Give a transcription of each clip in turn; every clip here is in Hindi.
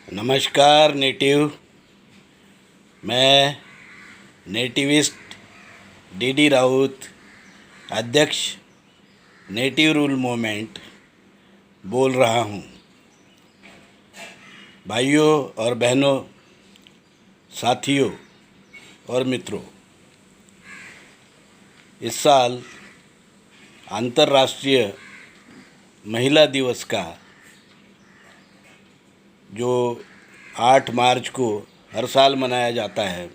नमस्कार नेटिव। मैं नेटिविस्ट डीडी राउत, अध्यक्ष नेटिव रूल मूवमेंट बोल रहा हूँ। भाइयों और बहनों, साथियों और मित्रों, इस साल अंतर्राष्ट्रीय महिला दिवस का जो 8 मार्च को हर साल मनाया जाता है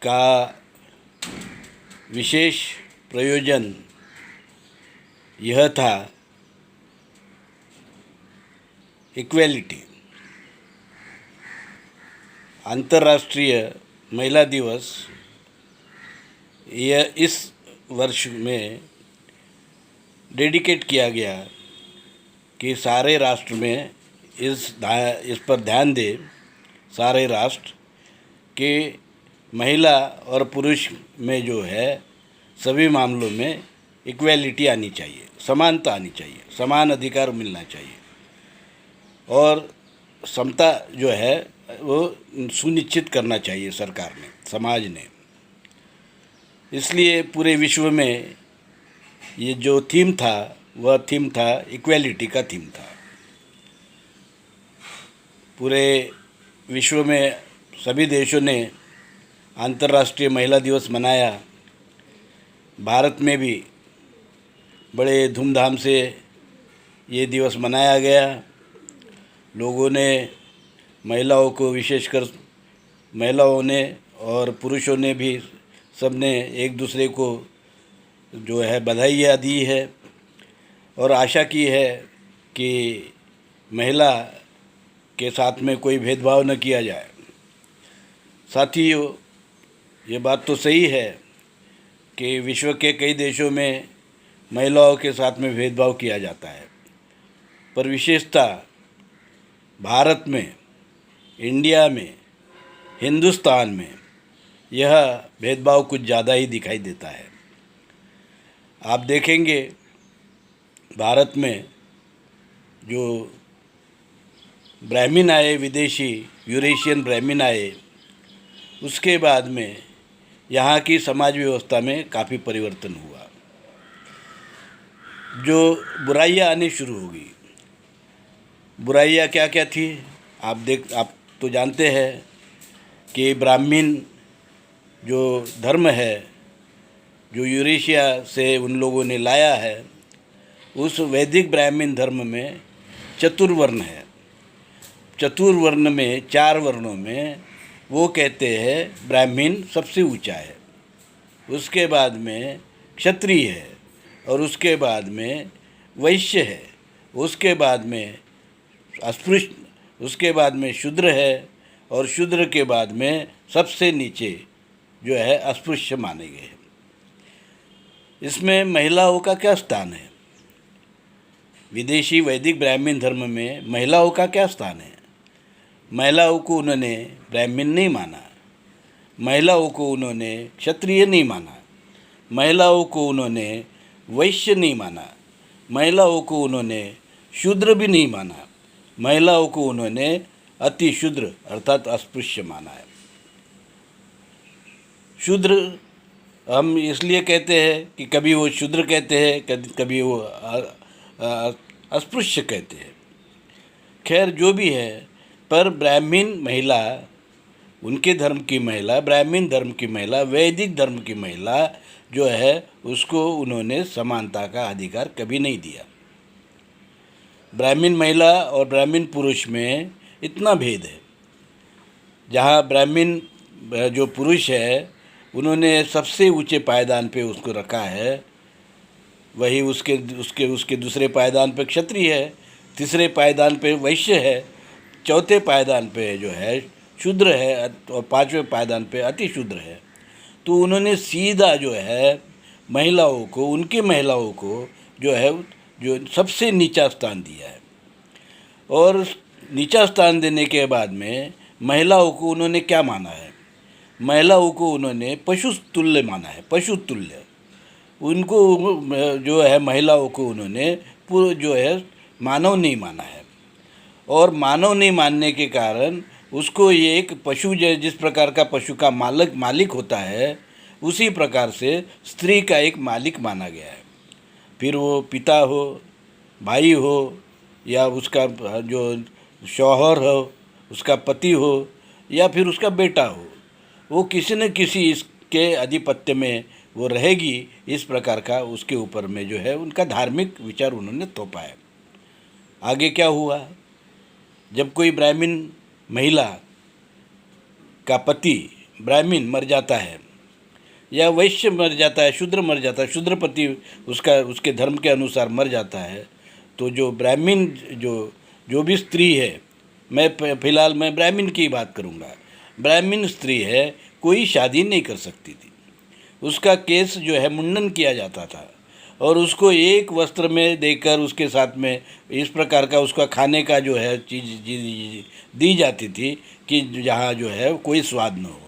का विशेष प्रयोजन यह था इक्वेलिटी। अंतर्राष्ट्रीय महिला दिवस यह इस वर्ष में डेडिकेट किया गया कि सारे राष्ट्र में इस पर ध्यान दे, सारे राष्ट्र के महिला और पुरुष में जो है सभी मामलों में इक्वेलिटी आनी चाहिए, समानता आनी चाहिए, समान अधिकार मिलना चाहिए और समता जो है वो सुनिश्चित करना चाहिए सरकार ने, समाज ने। इसलिए पूरे विश्व में ये जो थीम था वह थीम था इक्वेलिटी का थीम था। पूरे विश्व में सभी देशों ने अंतर्राष्ट्रीय महिला दिवस मनाया। भारत में भी बड़े धूमधाम से ये दिवस मनाया गया। लोगों ने, महिलाओं को, विशेषकर महिलाओं ने और पुरुषों ने भी, सब ने एक दूसरे को जो है बधाइयाँ दी है और आशा की है कि महिला के साथ में कोई भेदभाव न किया जाए। साथियों, ये बात तो सही है कि विश्व के कई देशों में महिलाओं के साथ में भेदभाव किया जाता है, पर विशेषता भारत में, इंडिया में, हिंदुस्तान में यह भेदभाव कुछ ज़्यादा ही दिखाई देता है। आप देखेंगे भारत में जो ब्राह्मण आए, विदेशी यूरेशियन ब्राह्मण आए, उसके बाद में यहाँ की समाज व्यवस्था में काफ़ी परिवर्तन हुआ। जो बुराइयाँ आनी शुरू हो गई। बुराइयाँ क्या क्या थी आप तो जानते हैं कि ब्राह्मण जो धर्म है, जो यूरेशिया से उन लोगों ने लाया है, उस वैदिक ब्राह्मण धर्म में चतुर्वर्ण है। चतुर्वर्ण में 4 वर्णों में वो कहते हैं ब्राह्मण सबसे ऊंचा है, उसके बाद में क्षत्रिय है और उसके बाद में वैश्य है, उसके बाद में अस्पृश्य, उसके बाद में शूद्र है और शूद्र के बाद में सबसे नीचे जो है अस्पृश्य माने गए हैं। इसमें महिलाओं का क्या स्थान है? विदेशी वैदिक ब्राह्मण धर्म में महिलाओं का क्या स्थान है? महिलाओं को उन्होंने ब्राह्मण नहीं माना, महिलाओं को उन्होंने क्षत्रिय नहीं माना, महिलाओं को उन्होंने वैश्य नहीं माना, महिलाओं को उन्होंने शूद्र भी नहीं माना, महिलाओं को उन्होंने अति शूद्र अर्थात अस्पृश्य माना है। शूद्र हम इसलिए कहते हैं कि कभी वो शूद्र कहते हैं, कभी वो अस्पृश्य कहते हैं। खैर जो भी है, पर ब्राह्मण महिला, उनके धर्म की महिला, ब्राह्मण धर्म की महिला, वैदिक धर्म की महिला जो है उसको उन्होंने समानता का अधिकार कभी नहीं दिया। ब्राह्मण महिला और ब्राह्मण पुरुष में इतना भेद है। जहाँ ब्राह्मण जो पुरुष है उन्होंने सबसे ऊंचे पायदान पे उसको रखा है, वही उसके दूसरे पायदान पे क्षत्रिय है, तीसरे पायदान पे वैश्य है, चौथे पायदान पे जो है शूद्र है और 5वें पायदान पे अति शूद्र है। तो उन्होंने सीधा जो है महिलाओं को, उनकी महिलाओं को जो है जो सबसे नीचा स्थान दिया है और नीचा स्थान देने के बाद में महिलाओं को उन्होंने क्या माना है? महिलाओं को उन्होंने पशु तुल्य माना है, पशु तुल्य। उनको जो है महिलाओं को उन्होंने जो है मानव नहीं माना है और मानव नहीं मानने के कारण उसको ये एक पशु जिस प्रकार का पशु का मालिक होता है, उसी प्रकार से स्त्री का एक मालिक माना गया है। फिर वो पिता हो, भाई हो, या उसका जो शौहर हो, उसका पति हो, या फिर उसका बेटा हो, वो किसी न किसी इसके आधिपत्य में वो रहेगी। इस प्रकार का उसके ऊपर में जो है उनका धार्मिक विचार उन्होंने थोपा है। आगे क्या हुआ, जब कोई ब्राह्मण महिला का पति ब्राह्मण मर जाता है, या वैश्य मर जाता है, शूद्र मर जाता है, शूद्र पति उसके धर्म के अनुसार मर जाता है, तो जो ब्राह्मण जो भी स्त्री है, मैं फिलहाल मैं ब्राह्मण की बात करूँगा, ब्राह्मण स्त्री है, कोई शादी नहीं कर सकती थी। उसका केस जो है मुंडन किया जाता था, और उसको एक वस्त्र में देकर उसके साथ में इस प्रकार का उसका खाने का जो है चीज़ दी जाती थी कि जहाँ जो है कोई स्वाद न हो।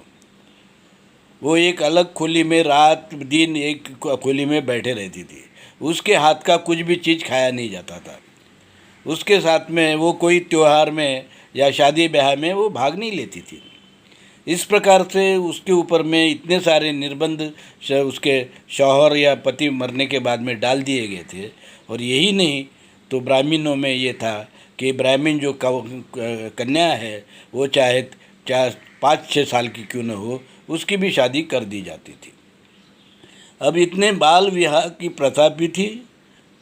वो एक अलग खोली में रात दिन एक खोली में बैठे रहती थी। उसके हाथ का कुछ भी चीज़ खाया नहीं जाता था। उसके साथ में वो कोई त्यौहार में या शादी ब्याह में वो भाग नहीं लेती थी। इस प्रकार से उसके ऊपर में इतने सारे निर्बंध उसके शौहर या पति मरने के बाद में डाल दिए गए थे। और यही नहीं तो ब्राह्मणों में ये था कि ब्राह्मण जो कन्या है वो चाहे 5-6 साल की क्यों न हो, उसकी भी शादी कर दी जाती थी। अब इतने बाल विवाह की प्रथा भी थी,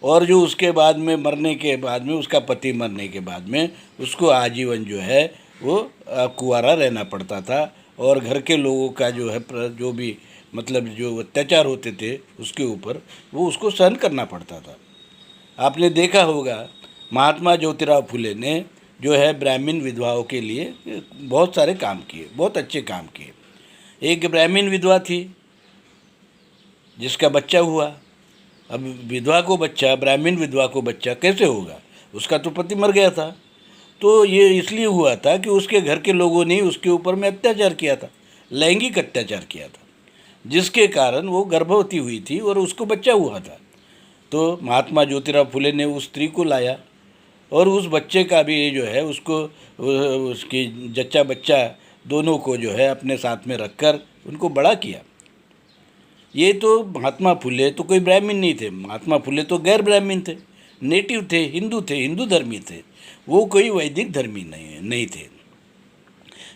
और जो उसके बाद में मरने के बाद में उसका पति मरने के बाद में उसको आजीवन जो है वो कुंवारा रहना पड़ता था। और घर के लोगों का जो है जो भी मतलब जो अत्याचार होते थे उसके ऊपर वो उसको सहन करना पड़ता था। आपने देखा होगा महात्मा ज्योतिराव फुले ने जो है ब्राह्मण विधवाओं के लिए बहुत सारे काम किए, बहुत अच्छे काम किए। एक ब्राह्मण विधवा थी जिसका बच्चा हुआ। अब विधवा को बच्चा, ब्राह्मण विधवा को बच्चा कैसे होगा? उसका तो पति मर गया था। तो ये इसलिए हुआ था कि उसके घर के लोगों ने उसके ऊपर में अत्याचार किया था, लैंगिक अत्याचार किया था, जिसके कारण वो गर्भवती हुई थी और उसको बच्चा हुआ था। तो महात्मा ज्योतिराव फुले ने उस स्त्री को लाया और उस बच्चे का भी जो है उसको उसकी जच्चा बच्चा दोनों को जो है अपने साथ में रखकर उनको बड़ा किया। ये तो महात्मा फुले तो कोई ब्राह्मण नहीं थे, महात्मा फुले तो गैर ब्राह्मण थे, नेटिव थे, हिंदू धर्मी थे, वो कोई वैदिक धर्मी नहीं थे।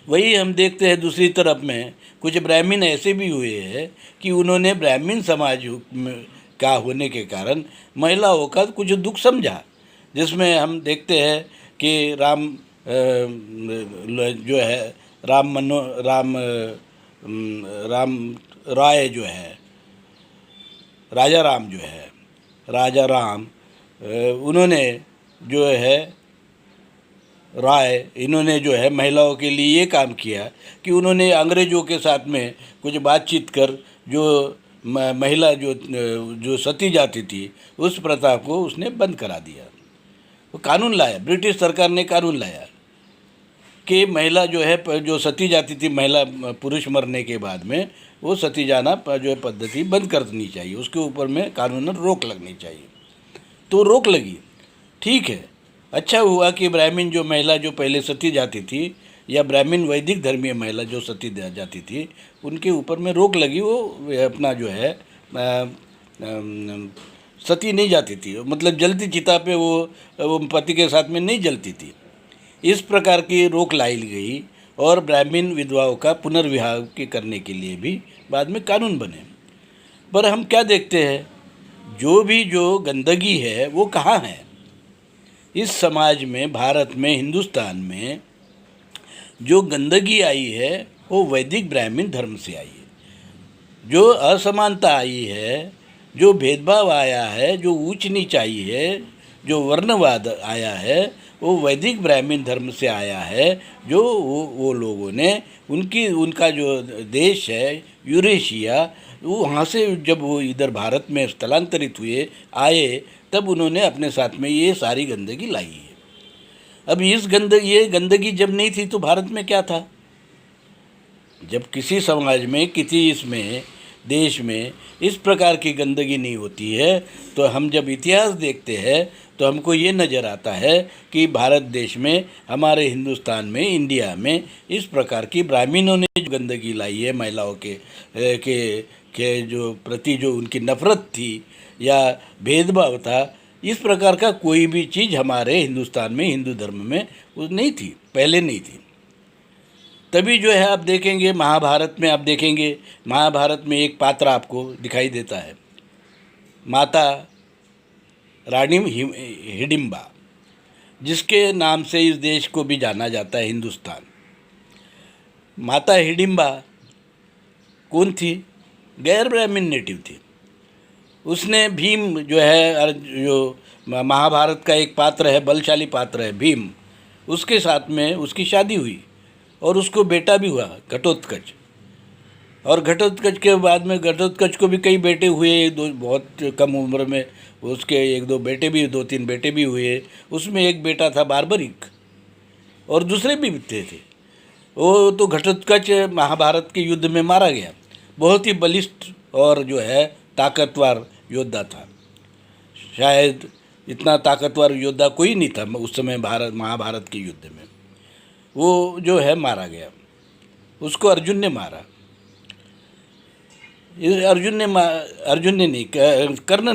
वही हम देखते हैं दूसरी तरफ में कुछ ब्राह्मण ऐसे भी हुए हैं कि उन्होंने ब्राह्मण समाज का होने के कारण महिलाओं का कुछ दुख समझा, जिसमें हम देखते हैं कि राम जो है राम राय जो है, राजा राम उन्होंने जो है इन्होंने जो है महिलाओं के लिए ये काम किया कि उन्होंने अंग्रेज़ों के साथ में कुछ बातचीत कर जो महिला जो सती जाती थी उस प्रथा को उसने बंद करा दिया। वो कानून लाया, ब्रिटिश सरकार ने कानून लाया कि महिला जो है जो सती जाती थी, महिला पुरुष मरने के बाद में वो सती जाना जो है पद्धति बंद कर देनी चाहिए, उसके ऊपर में कानूनन रोक लगनी चाहिए। तो रोक लगी, ठीक है, अच्छा हुआ कि ब्राह्मण जो महिला जो पहले सती जाती थी या ब्राह्मण वैदिक धर्मीय महिला जो सती जाती थी उनके ऊपर में रोक लगी, वो अपना जो है सती नहीं जाती थी, मतलब जलती चिता पे वो पति के साथ में नहीं जलती थी। इस प्रकार की रोक लाई गई और ब्राह्मण विधवाओं का पुनर्विवाह के करने के लिए भी बाद में कानून बने। पर हम क्या देखते हैं, जो गंदगी है वो कहाँ है इस समाज में, भारत में, हिंदुस्तान में जो गंदगी आई है वो वैदिक ब्राह्मण धर्म से आई है। जो असमानता आई है, जो भेदभाव आया है, जो ऊंच नीच आई है, जो वर्णवाद आया है, वो वैदिक ब्राह्मण धर्म से आया है। जो वो लोगों ने उनका जो देश है यूरेशिया, वो वहाँ से जब वो इधर भारत में स्थलांतरित हुए आए तब उन्होंने अपने साथ में ये सारी गंदगी लाई है। अब ये गंदगी जब नहीं थी तो भारत में क्या था? जब किसी समाज में किसी इसमें देश में इस प्रकार की गंदगी नहीं होती है तो हम जब इतिहास देखते हैं तो हमको ये नज़र आता है कि भारत देश में, हमारे हिंदुस्तान में, इंडिया में इस प्रकार की ब्राह्मणों ने जो गंदगी लाई है महिलाओं के जो प्रति जो उनकी नफ़रत थी या भेदभाव था, इस प्रकार का कोई भी चीज़ हमारे हिंदुस्तान में, हिंदू धर्म में वो नहीं थी, पहले नहीं थी। तभी जो है आप देखेंगे महाभारत में, आप देखेंगे महाभारत में एक पात्र आपको दिखाई देता है, माता रानी हिडिंबा, जिसके नाम से इस देश को भी जाना जाता है, हिंदुस्तान। माता हिडिंबा कौन थी? गैर ब्राह्मण नेटिव थी। उसने भीम जो है, जो महाभारत का एक पात्र है, बलशाली पात्र है भीम, उसके साथ में उसकी शादी हुई और उसको बेटा भी हुआ घटोत्कच। और घटोत्कच के बाद में घटोत्कच को भी कई बेटे हुए, दो बहुत कम उम्र में उसके एक दो बेटे भी, दो तीन बेटे भी हुए। उसमें एक बेटा था बार्बरिक और दूसरे भी थे। वो तो घटोत्कच महाभारत के युद्ध में मारा गया। बहुत ही बलिष्ठ और जो है ताकतवर योद्धा था। शायद इतना ताकतवर योद्धा कोई नहीं था उस समय महाभारत के युद्ध में। वो जो है मारा गया, उसको अर्जुन ने मारा। अर्जुन ने नहीं, कर्ण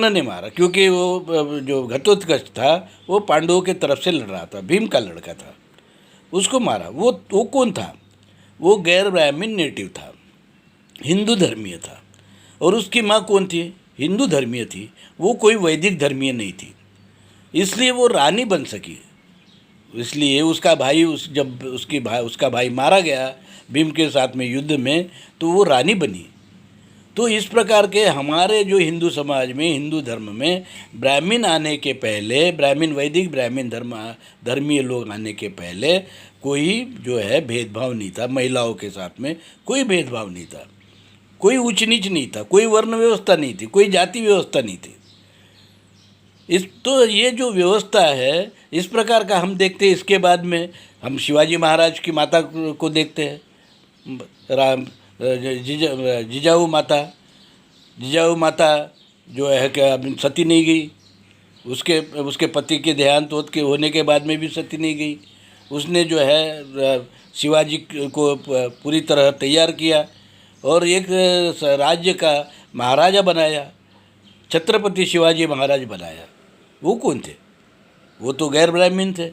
ने मारा, क्योंकि वो जो घटोत्कच था वो पांडवों के तरफ से लड़ रहा था, भीम का लड़का था, उसको मारा। वो कौन था? वो गैर ब्राह्मण नेटिव था, हिंदू धर्मीय था। और उसकी माँ कौन थी? हिंदू धर्मीय थी, वो कोई वैदिक धर्मीय नहीं थी, इसलिए वो रानी बन सकी। इसलिए उसका भाई जब उसका भाई मारा गया भीम के साथ में युद्ध में, तो वो रानी बनी। तो इस प्रकार के हमारे जो हिंदू समाज में, हिंदू धर्म में ब्राह्मण आने के पहले, वैदिक ब्राह्मण धर्मीय लोग आने के पहले कोई जो है भेदभाव नहीं था। महिलाओं के साथ में कोई भेदभाव नहीं था, कोई ऊंच नीच नहीं था, कोई वर्ण व्यवस्था नहीं थी, कोई जाति व्यवस्था नहीं थी। तो ये जो व्यवस्था है, इस प्रकार का हम देखते हैं। इसके बाद में हम शिवाजी महाराज की माता को देखते हैं, जिजाऊ माता जो है क्या सती नहीं गई। उसके पति के देहांत होने के बाद में भी सती नहीं गई। उसने जो है शिवाजी को पूरी तरह तैयार किया और एक राज्य का महाराजा बनाया, छत्रपति शिवाजी महाराज बनाया। वो कौन थे? वो तो गैर ब्राह्मण थे,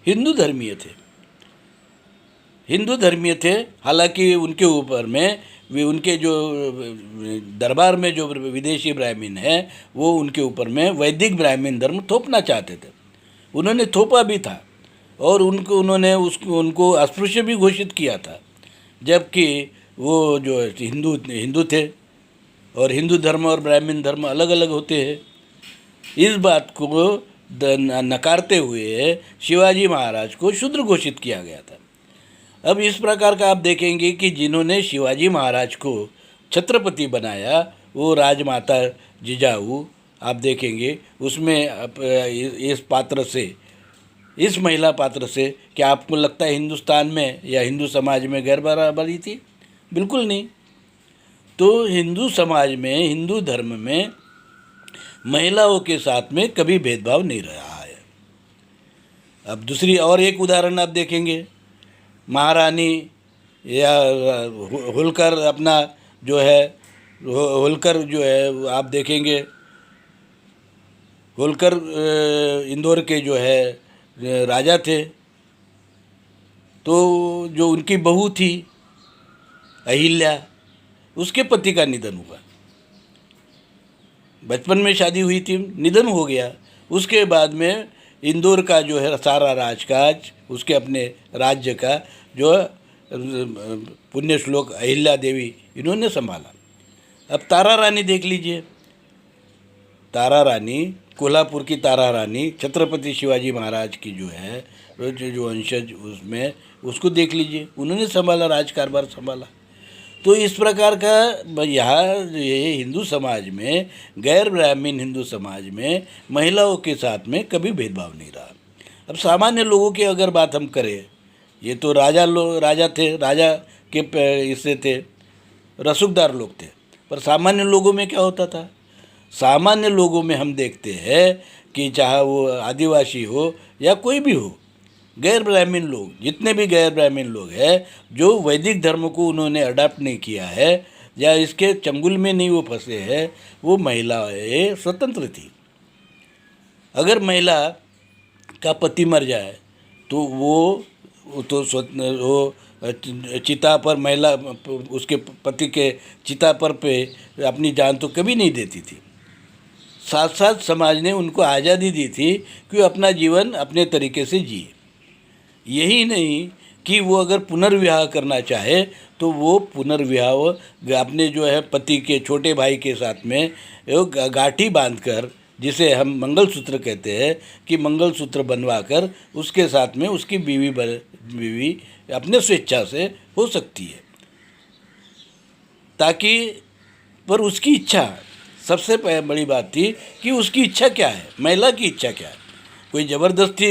हिंदू धर्मीय थे। हालांकि उनके ऊपर में उनके जो दरबार में जो विदेशी ब्राह्मण हैं, वो उनके ऊपर में वैदिक ब्राह्मण धर्म थोपना चाहते थे। उन्होंने थोपा भी था और उनको अस्पृश्य भी घोषित किया था, जबकि वो जो हिंदू थे और हिंदू धर्म और ब्राह्मण धर्म अलग अलग होते हैं। इस बात को नकारते हुए शिवाजी महाराज को शूद्र घोषित किया गया था। अब इस प्रकार का आप देखेंगे कि जिन्होंने शिवाजी महाराज को छत्रपति बनाया, वो राजमाता जिजाऊ, आप देखेंगे उसमें इस महिला पात्र से क्या आपको लगता है हिंदुस्तान में या हिंदू समाज में गैर बराबरी थी? बिल्कुल नहीं। तो हिंदू समाज में, हिंदू धर्म में महिलाओं के साथ में कभी भेदभाव नहीं रहा है। अब दूसरी और एक उदाहरण आप देखेंगे, महारानी या होलकर अपना जो है, होलकर जो है आप देखेंगे, होलकर इंदौर के जो है राजा थे। तो जो उनकी बहू थी अहिल्या, उसके पति का निधन हुआ। बचपन में शादी हुई थी, निधन हो गया। उसके बाद में इंदौर का जो है सारा राजकाज, उसके अपने राज्य का जो पुण्य श्लोक अहिल्या देवी, इन्होंने संभाला। अब तारा रानी देख लीजिए, तारा रानी, कोल्हापुर की तारा रानी, छत्रपति शिवाजी महाराज की जो है जो वंशज, उसमें उसको देख लीजिए, उन्होंने संभाला, राजकारभार संभाला। तो इस प्रकार का ये हिंदू समाज में, गैर ब्राह्मण हिंदू समाज में महिलाओं के साथ में कभी भेदभाव नहीं रहा। अब सामान्य लोगों की अगर बात हम करें, ये तो राजा थे, राजा के इससे थे, रसूखदार लोग थे। पर सामान्य लोगों में क्या होता था? सामान्य लोगों में हम देखते हैं कि चाहे वो आदिवासी हो या कोई भी हो, गैर ब्राह्मण लोग, जितने भी गैर ब्राह्मण लोग हैं, जो वैदिक धर्म को उन्होंने अडाप्ट नहीं किया है या इसके चंगुल में नहीं वो फंसे हैं, वो महिलाएं स्वतंत्र थी। अगर महिला का पति मर जाए तो वो चिता पर, महिला उसके पति के चिता पर पे अपनी जान तो कभी नहीं देती थी। साथ साथ समाज ने उनको आज़ादी दी थी कि वो अपना जीवन अपने तरीके से जिए। यही नहीं कि वो अगर पुनर्विवाह करना चाहे तो वो पुनर्विवाह अपने जो है पति के छोटे भाई के साथ में गाठी बांधकर, जिसे हम मंगलसूत्र कहते हैं, कि मंगलसूत्र बनवा कर उसके साथ में उसकी बीवी अपने स्वेच्छा से हो सकती है, ताकि पर उसकी इच्छा, सबसे बड़ी बात थी कि उसकी इच्छा क्या है, महिला की इच्छा क्या है, कोई ज़बरदस्ती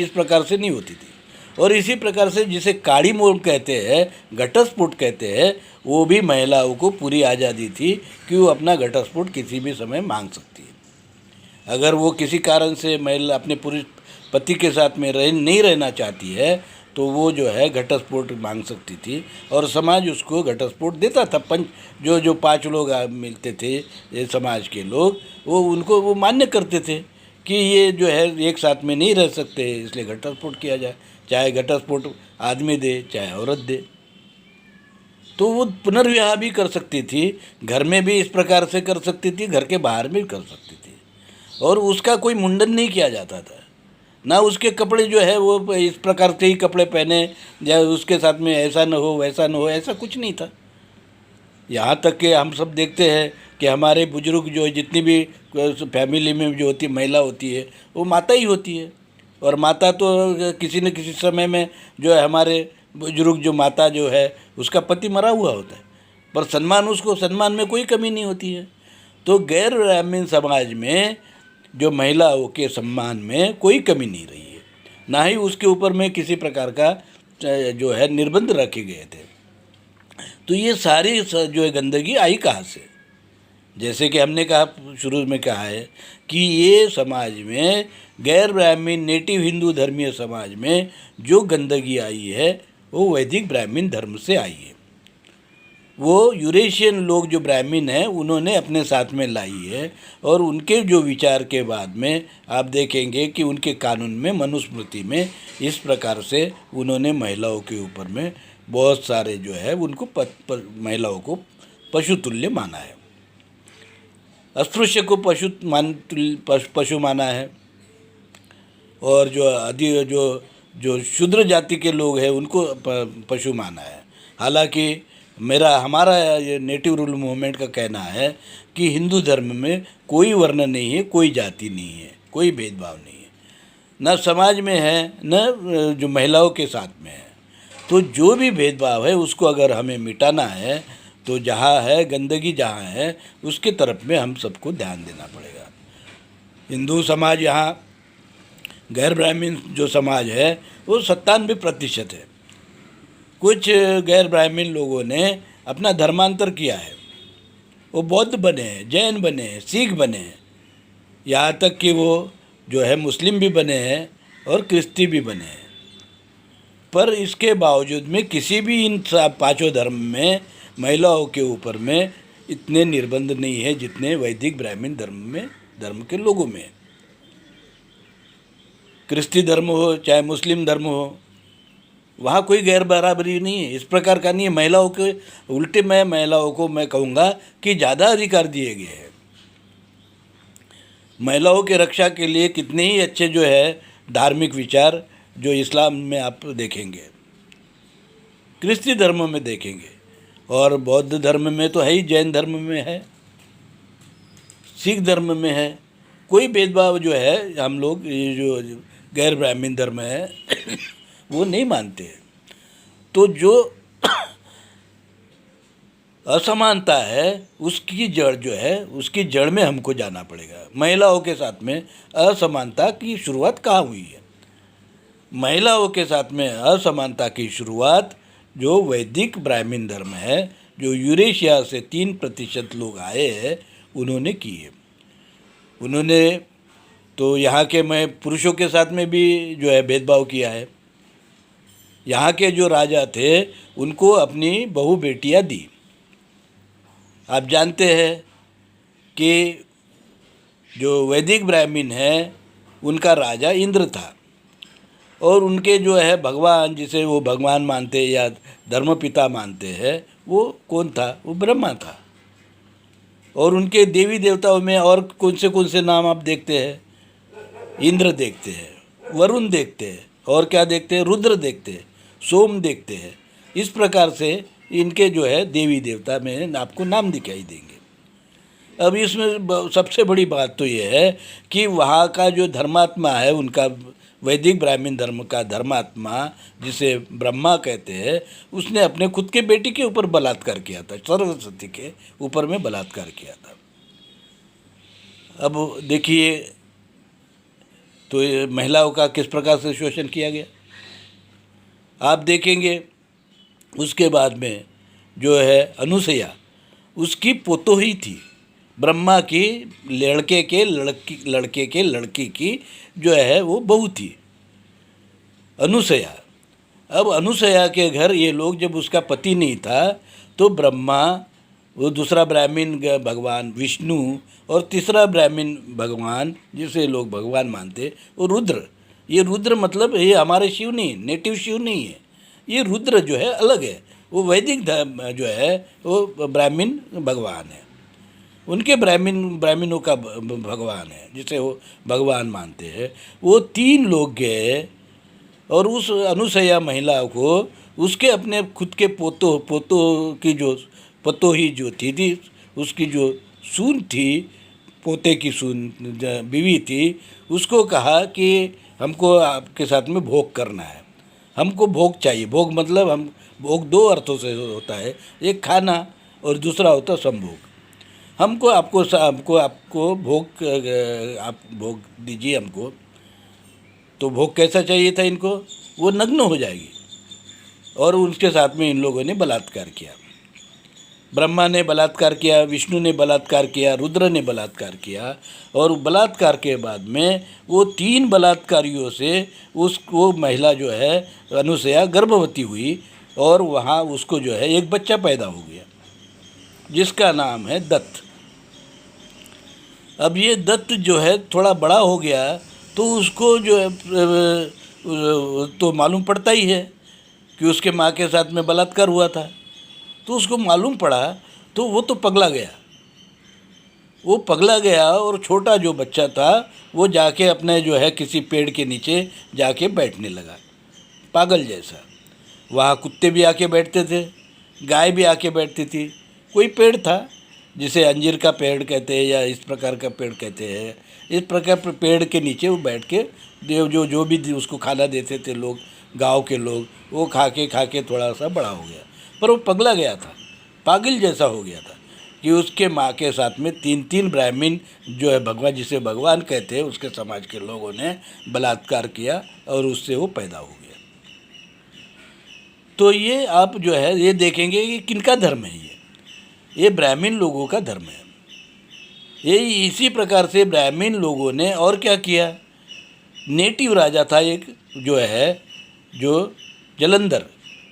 इस प्रकार से नहीं होती थी। और इसी प्रकार से जिसे काड़ी मोड़ कहते हैं, घटस्फोट कहते हैं, वो भी महिलाओं को पूरी आज़ादी थी कि वो अपना घटस्फोट किसी भी समय मांग सकती है। अगर वो किसी कारण से महिला अपने पुरुष पति के साथ में नहीं रहना चाहती है तो वो जो है घटस्फोट मांग सकती थी, और समाज उसको घटस्फोट देता था। जो 5 लोग मिलते थे, ये समाज के लोग, वो उनको वो मान्य करते थे कि ये जो है एक साथ में नहीं रह सकते, इसलिए घटस्फोट किया जाए, चाहे घटस्फोट आदमी दे चाहे औरत दे। तो वो पुनर्विवाह भी कर सकती थी, घर में भी इस प्रकार से कर सकती थी, घर के बाहर भी कर सकती थी, और उसका कोई मुंडन नहीं किया जाता था, ना उसके कपड़े जो है वो इस प्रकार से ही कपड़े पहने या उसके साथ में ऐसा न हो वैसा न हो, ऐसा कुछ नहीं था। यहाँ तक कि हम सब देखते हैं कि हमारे बुजुर्ग जो जितनी भी फैमिली में जो होती महिला होती है वो माता ही होती है, और माता तो किसी न किसी समय में जो है हमारे बुजुर्ग जो माता जो है उसका पति मरा हुआ होता है, पर सम्मान में कोई कमी नहीं होती है। तो गैर ब्राह्मण समाज में जो महिलाओं के सम्मान में कोई कमी नहीं रही है, ना ही उसके ऊपर में किसी प्रकार का जो है निर्बंध रखे गए थे। तो ये सारी जो है गंदगी आई कहाँ से? जैसे कि हमने कहा, शुरू में कहा है कि ये समाज में गैर ब्राह्मण नेटिव हिंदू धर्मीय समाज में जो गंदगी आई है वो वैदिक ब्राह्मण धर्म से आई है। वो यूरेशियन लोग जो ब्राह्मण हैं उन्होंने अपने साथ में लाई है, और उनके जो विचार के बाद में आप देखेंगे कि उनके कानून में, मनुस्मृति में इस प्रकार से उन्होंने महिलाओं के ऊपर में बहुत सारे जो है उनको महिलाओं को पशुतुल्य माना है, अस्पृश्य को पशु माना है, और जो शूद्र जाति के लोग हैं उनको पशु माना है। हालांकि हमारा ये नेटिव रूल मूवमेंट का कहना है कि हिंदू धर्म में कोई वर्ण नहीं है, कोई जाति नहीं है, कोई भेदभाव नहीं है, न समाज में है न जो महिलाओं के साथ में है। तो जो भी भेदभाव है उसको अगर हमें मिटाना है तो जहाँ है गंदगी, जहाँ है उसके तरफ में हम सबको ध्यान देना पड़ेगा। हिंदू समाज, यहाँ गैर ब्राह्मण जो समाज है वो 97% है। कुछ गैर ब्राह्मण लोगों ने अपना धर्मांतर किया है, वो बौद्ध बने हैं, जैन बने हैं, सिख बने हैं, यहाँ तक कि वो जो है मुस्लिम भी बने हैं और क्रिश्ती भी बने हैं। पर इसके बावजूद में किसी भी इन 5 धर्म में महिलाओं के ऊपर में इतने निर्बंध नहीं है जितने वैदिक ब्राह्मण धर्म के लोगों में। क्रिश्ती धर्म हो चाहे मुस्लिम धर्म हो, वहाँ कोई गैर बराबरी नहीं है, इस प्रकार का नहीं है। महिलाओं के उल्टे में महिलाओं को मैं कहूँगा कि ज़्यादा अधिकार दिए गए हैं। महिलाओं के रक्षा के लिए कितने ही अच्छे जो है धार्मिक विचार जो इस्लाम में आप देखेंगे, क्रिश्ती धर्म में देखेंगे, और बौद्ध धर्म में तो है ही, जैन धर्म में है, सिख धर्म में है। कोई भेदभाव जो है हम लोग ये जो गैर ब्राह्मण धर्म है वो नहीं मानते हैं। तो जो असमानता है उसकी जड़ जो है, उसकी जड़ में हमको जाना पड़ेगा। महिलाओं के साथ में असमानता की शुरुआत कहाँ हुई है? महिलाओं के साथ में असमानता की शुरुआत जो वैदिक ब्राह्मण धर्म है, जो यूरेशिया से 3% लोग आए हैं, उन्होंने की है। उन्होंने तो यहाँ के मैं पुरुषों के साथ में भी जो है भेदभाव किया है। यहाँ के जो राजा थे उनको अपनी बहू बेटियाँ दी। आप जानते हैं कि जो वैदिक ब्राह्मण है उनका राजा इंद्र था, और उनके जो है भगवान, जिसे वो भगवान मानते या धर्मपिता मानते हैं, वो कौन था? वो ब्रह्मा था। और उनके देवी देवताओं में और कौन से नाम आप देखते हैं? इंद्र देखते हैं, वरुण देखते हैं, और क्या देखते हैं? रुद्र देखते हैं, सोम देखते हैं। इस प्रकार से इनके जो है देवी देवता में आपको नाम दिखाई देंगे। अब इसमें सबसे बड़ी बात तो ये है कि वहाँ का जो धर्मात्मा है, उनका वैदिक ब्राह्मण धर्म का धर्मात्मा, जिसे ब्रह्मा कहते हैं, उसने अपने खुद के बेटी के ऊपर बलात्कार किया था, सरस्वती के ऊपर में बलात्कार किया था। अब देखिए तो ये महिलाओं का किस प्रकार से शोषण किया गया। आप देखेंगे उसके बाद में जो है अनुसैया, उसकी पोतोही थी, ब्रह्मा की लड़के के लड़की की जो है वो बहू थी अनुसैया। अब अनुसैया के घर ये लोग, जब उसका पति नहीं था, तो ब्रह्मा, वो दूसरा ब्राह्मण भगवान विष्णु, और तीसरा ब्राह्मण भगवान जिसे लोग भगवान मानते, वो रुद्र। ये रुद्र मतलब ये हमारे शिव नहीं, नेटिव शिव नहीं है। ये रुद्र जो है अलग है, वो वैदिक जो है वो ब्राह्मण भगवान है, उनके ब्राह्मणों का भगवान है, जिसे वो भगवान मानते हैं। वो 3 लोग गए और उस अनुसैया महिला को उसके अपने खुद के पोतों की जो पतोही जो थी उसकी जो सून थी, पोते की सून बीवी थी, उसको कहा कि हमको आपके साथ में भोग करना है, हमको भोग चाहिए। भोग मतलब हम भोग 2 अर्थों से होता है, एक खाना और दूसरा होता है संभोग। हमको आपको भोग, आप भोग दीजिए हमको। तो भोग कैसा चाहिए था इनको? वो नग्न हो जाएगी। और उनके साथ में इन लोगों ने बलात्कार किया। ब्रह्मा ने बलात्कार किया, विष्णु ने बलात्कार किया, रुद्र ने बलात्कार किया। और बलात्कार के बाद में वो 3 बलात्कारियों से वो महिला जो है अनुसैया गर्भवती हुई, और वहाँ उसको जो है एक बच्चा पैदा हो गया जिसका नाम है दत्त। अब ये दत्त जो है थोड़ा बड़ा हो गया तो उसको जो है तो मालूम पड़ता ही है कि उसके माँ के साथ में बलात्कार हुआ था। तो उसको मालूम पड़ा तो वो तो पगला गया। वो पगला गया और छोटा जो बच्चा था वो जाके अपने जो है किसी पेड़ के नीचे जाके बैठने लगा, पागल जैसा। वहाँ कुत्ते भी आके बैठते थे, गाय भी आके बैठती थी। कोई पेड़ था जिसे अंजीर का पेड़ कहते हैं या इस प्रकार का पेड़ कहते हैं, इस प्रकार पेड़ के नीचे वो बैठ के जो भी उसको खाना देते थे लोग, गांव के लोग, वो खा के थोड़ा सा बड़ा हो गया। पर वो पगला गया था, पागल जैसा हो गया था कि उसके माँ के साथ में 3 ब्राह्मण जो है भगवान, जिसे भगवान कहते हैं, उसके समाज के लोगों ने बलात्कार किया और उससे वो पैदा हो गया। तो ये आप जो है ये देखेंगे कि किनका धर्म है ये ब्राह्मण लोगों का धर्म है। ये इसी प्रकार से ब्राह्मण लोगों ने और क्या किया, नेटिव राजा था एक जो जलंधर,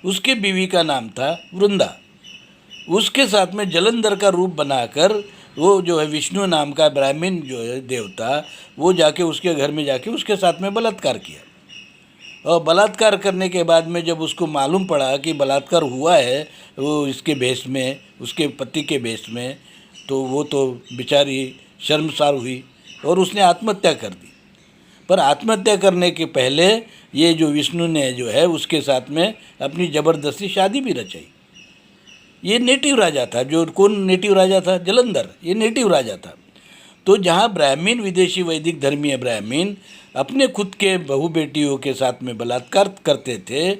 उसके बीवी का नाम था वृंदा। उसके साथ में जलंधर का रूप बनाकर वो जो है विष्णु नाम का ब्राह्मण जो है देवता, वो जाके उसके घर में जाके उसके साथ में बलात्कार किया। और बलात्कार करने के बाद में जब उसको मालूम पड़ा कि बलात्कार हुआ है वो इसके भेष में, उसके पति के भेष में, तो वो तो बेचारी शर्मसार हुई और उसने आत्महत्या कर दी। पर आत्महत्या करने के पहले ये जो विष्णु ने जो है उसके साथ में अपनी ज़बरदस्ती शादी भी रचाई। ये नेटिव राजा था। जो कौन नेटिव राजा था? जलंधर। ये नेटिव राजा था। तो जहाँ ब्राह्मण, विदेशी वैदिक धर्मीय ब्राह्मण अपने खुद के बहू बेटियों के साथ में बलात्कार करते थे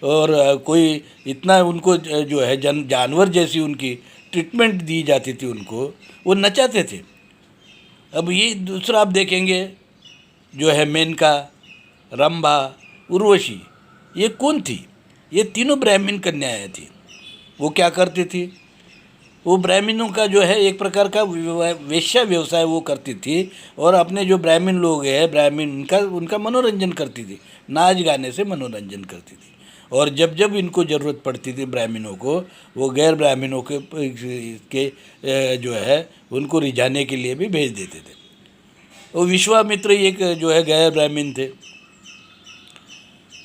और कोई इतना उनको जो है जानवर जैसी उनकी ट्रीटमेंट दी जाती थी, उनको वो नचाते थे। अब ये दूसरा आप देखेंगे जो है मेनका, रंभा, उर्वशी, ये कौन थी? ये तीनों ब्राह्मण कन्याएं थी। वो क्या करती थी? वो ब्राह्मणों का जो है एक प्रकार का वेश्या व्यवसाय वो करती थी, और अपने जो ब्राह्मण लोग हैं, ब्राह्मण उनका मनोरंजन करती थी, नाच गाने से मनोरंजन करती थी। और जब जब इनको ज़रूरत पड़ती थी ब्राह्मणों को, वो गैर ब्राह्मणों के जो है उनको रिझाने के लिए भी भेज देते थे। वो विश्वामित्र एक जो है गैर ब्राह्मण थे,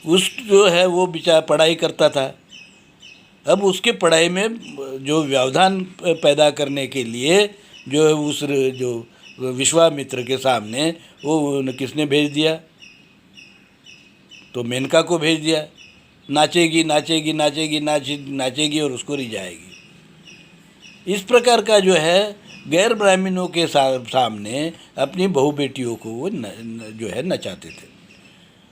उस जो है वो बेचारा पढ़ाई करता था। अब उसके पढ़ाई में जो व्यवधान पैदा करने के लिए जो है उस जो विश्वामित्र के सामने वो किसने भेज दिया, तो मेनका को भेज दिया। नाचेगी नाचेगी नाचेगी नाचेगी और उसको रिझाएगी। इस प्रकार का जो है गैर ब्राह्मणों के सामने अपनी बहू बेटियों को वो जो है नचाते थे।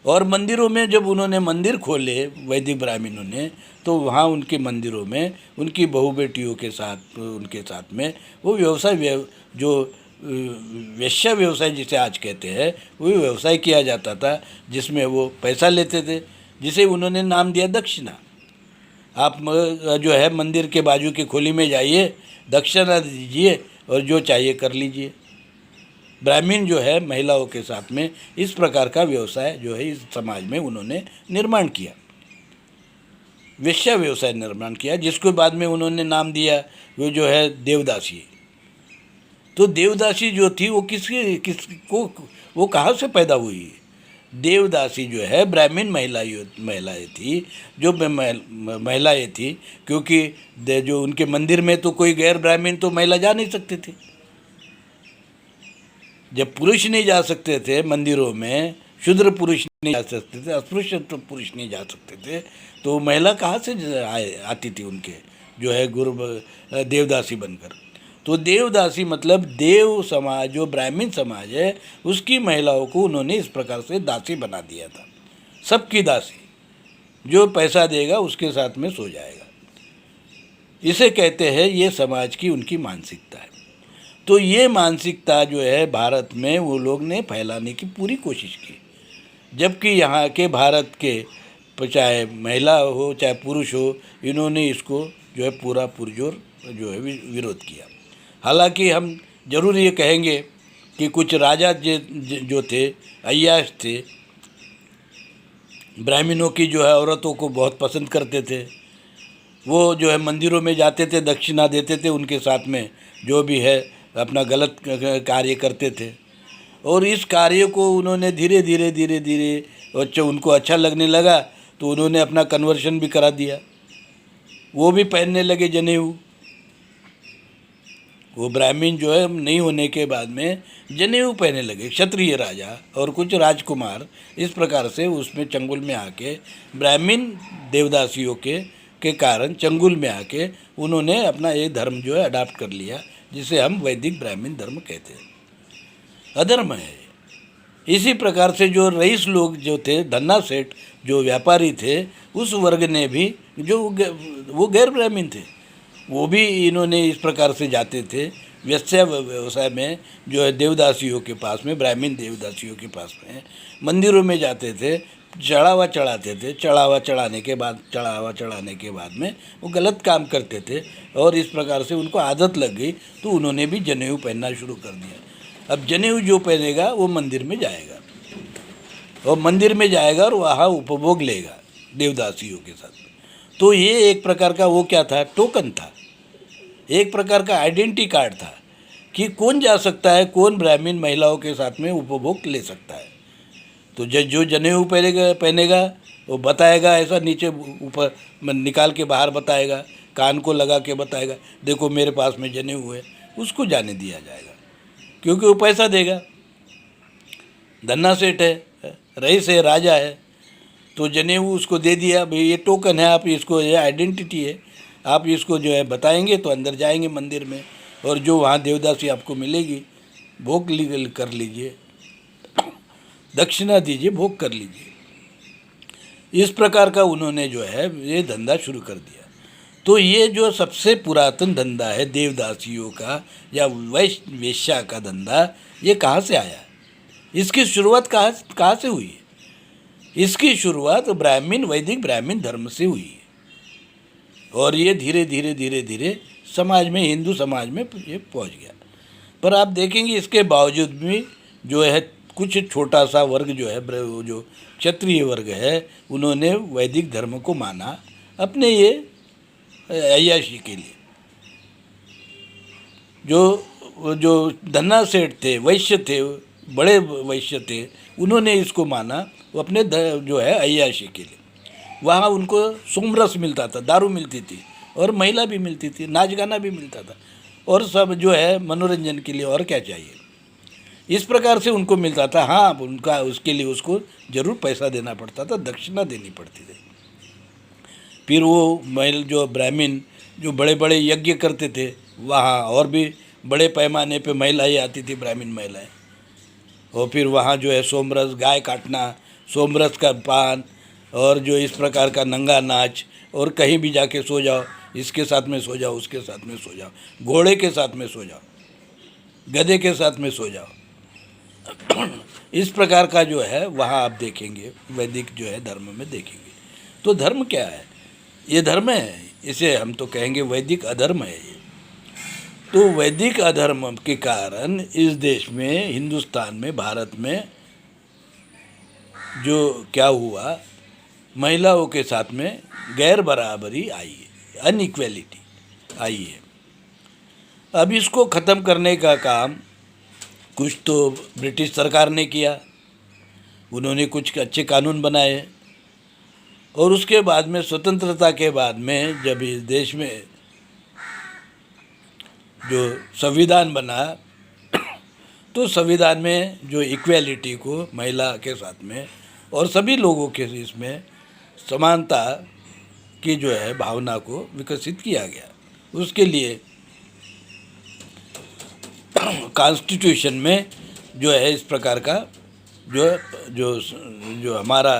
और मंदिरों में जब उन्होंने मंदिर खोले वैदिक ब्राह्मणों ने, तो वहाँ उनके मंदिरों में उनकी बहू बेटियों के साथ उनके साथ में वो व्यवसाय जो वेश्या व्यवसाय जिसे आज कहते हैं वो व्यवसाय किया जाता था, जिसमें वो पैसा लेते थे, जिसे उन्होंने नाम दिया दक्षिणा। आप जो है मंदिर के बाजू की खोली में जाइए, दक्षिणा दीजिए और जो चाहिए कर लीजिए। ब्राह्मण जो है महिलाओं के साथ में इस प्रकार का व्यवसाय जो है इस समाज में उन्होंने निर्माण किया, वेश्या व्यवसाय निर्माण किया, जिसको बाद में उन्होंने नाम दिया वो जो है देवदासी। तो देवदासी जो थी वो किसको वो कहाँ से पैदा हुई? देवदासी जो है ब्राह्मण महिलाएं थी, जो महिलाएं थी, क्योंकि जो उनके मंदिर में तो कोई गैर ब्राह्मण तो महिला जा नहीं सकते थे। जब पुरुष नहीं जा सकते थे मंदिरों में, शूद्र पुरुष नहीं जा सकते थे, अस्पृश्य पुरुष नहीं जा सकते थे, तो महिला कहाँ से आती थी उनके जो है गुरु देवदासी बनकर। तो देवदासी मतलब देव समाज, जो ब्राह्मण समाज है उसकी महिलाओं को उन्होंने इस प्रकार से दासी बना दिया था, सबकी दासी, जो पैसा देगा उसके साथ में सो जाएगा। इसे कहते हैं ये समाज की उनकी मानसिकता है। तो ये मानसिकता जो है भारत में वो लोग ने फैलाने की पूरी कोशिश की, जबकि यहाँ के भारत के चाहे महिला हो चाहे पुरुष हो, इन्होंने इसको जो है पूरा पुरजोर जो है विरोध किया। हालांकि हम जरूर ये कहेंगे कि कुछ राजा जो थे, अय्याश थे, ब्राह्मणों की जो है औरतों को बहुत पसंद करते थे। वो जो है मंदिरों में जाते थे, दक्षिणा देते थे, उनके साथ में जो भी है अपना गलत कार्य करते थे। और इस कार्य को उन्होंने धीरे धीरे उनको अच्छा लगने लगा, तो उन्होंने अपना कन्वर्शन भी करा दिया। वो भी पहनने लगे जनेऊ। वो ब्राह्मण जो है नहीं होने के बाद में जनेऊ पहनने लगे। क्षत्रिय राजा और कुछ राजकुमार इस प्रकार से उसमें चंगुल में आके, ब्राह्मण देवदासियों के कारण चंगुल में आके उन्होंने अपना ये धर्म जो है अडाप्ट कर लिया, जिसे हम वैदिक ब्राह्मण धर्म कहते हैं। अधर्म है। इसी प्रकार से जो रईस लोग जो थे, धन्ना सेठ जो व्यापारी थे, उस वर्ग ने भी जो वो गैर ब्राह्मण थे, वो भी इन्होंने इस प्रकार से जाते थे वेश्या व्यवसाय में, जो है देवदासियों के पास में, ब्राह्मण देवदासियों के पास में मंदिरों में जाते थे, चढ़ावा चढ़ाते थे। चढ़ावा चढ़ाने के बाद में वो गलत काम करते थे, और इस प्रकार से उनको आदत लग गई, तो उन्होंने भी जनेऊ पहनना शुरू कर दिया। अब जनेऊ जो पहनेगा वो मंदिर में जाएगा, और मंदिर में जाएगा और वहाँ उपभोग लेगा देवदासियों के साथ। तो ये एक प्रकार का वो क्या था, टोकन था, एक प्रकार का आइडेंटिटी कार्ड था कि कौन जा सकता है, कौन ब्राह्मण महिलाओं के साथ में उपभोग ले सकता है। तो जो जनेऊ पहनेगा वो बताएगा, ऐसा नीचे ऊपर निकाल के बाहर बताएगा, कान को लगा के बताएगा, देखो मेरे पास में जनेऊ है, उसको जाने दिया जाएगा, क्योंकि वो पैसा देगा। धन्ना सेठ है, रईस है, राजा है, तो जनेऊ उसको दे दिया, भाई ये टोकन है, आप इसको, ये आइडेंटिटी है, आप इसको जो है बताएंगे तो अंदर जाएंगे मंदिर में, और जो वहाँ देवदासी आपको मिलेगी भोग कर लीजिए, दक्षिणा दीजिए, भोग कर लीजिए। इस प्रकार का उन्होंने जो है ये धंधा शुरू कर दिया। तो ये जो सबसे पुरातन धंधा है देवदासियों का या वेश्या का धंधा, ये कहाँ से आया, इसकी शुरुआत कहाँ से हुई है? इसकी शुरुआत वैदिक ब्राह्मण धर्म से हुई है, और ये धीरे धीरे समाज में, हिंदू समाज में ये पहुंच गया। पर आप देखेंगे इसके बावजूद भी जो है कुछ छोटा सा वर्ग जो है, वो जो क्षत्रिय वर्ग है, उन्होंने वैदिक धर्म को माना अपने ये अय्याशी के लिए। जो धन्ना सेठ थे, वैश्य थे, बड़े वैश्य थे, उन्होंने इसको माना वो अपने जो है अय्याशी के लिए। वहाँ उनको सोमरस मिलता था, दारू मिलती थी और महिला भी मिलती थी, नाच गाना भी मिलता था और सब जो है मनोरंजन के लिए, और क्या चाहिए। इस प्रकार से उनको मिलता था। हाँ, उनका उसके लिए उसको ज़रूर पैसा देना पड़ता था, दक्षिणा देनी पड़ती थी। फिर वो महिला जो ब्राह्मण जो बड़े बड़े यज्ञ करते थे, वहाँ और भी बड़े पैमाने पे महिलाएं आती थी, ब्राह्मण महिलाएं। और फिर वहाँ जो है सोमरस, गाय काटना, सोमरस का पान, और जो इस प्रकार का नंगा नाच, और कहीं भी जाके सो जाओ, इसके साथ में सो जाओ, उसके साथ में सो जाओ, घोड़े के साथ में सो जाओ, गधे के साथ में सो जाओ। इस प्रकार का जो है वहाँ आप देखेंगे, वैदिक जो है धर्म में देखेंगे। तो धर्म क्या है? ये धर्म है, इसे हम तो कहेंगे वैदिक अधर्म है ये। तो वैदिक अधर्म के कारण इस देश में, हिंदुस्तान में, भारत में जो क्या हुआ, महिलाओं के साथ में गैर बराबरी आई है, अनइक्वलिटी आई है। अब इसको ख़त्म करने का काम कुछ तो ब्रिटिश सरकार ने किया, उन्होंने कुछ अच्छे कानून बनाए, और उसके बाद में स्वतंत्रता के बाद में जब इस देश में जो संविधान बना, तो संविधान में जो इक्वलिटी को महिला के साथ में और सभी लोगों के इसमें समानता की जो है भावना को विकसित किया गया। उसके लिए कॉन्स्टिट्यूशन में जो है इस प्रकार का जो जो जो हमारा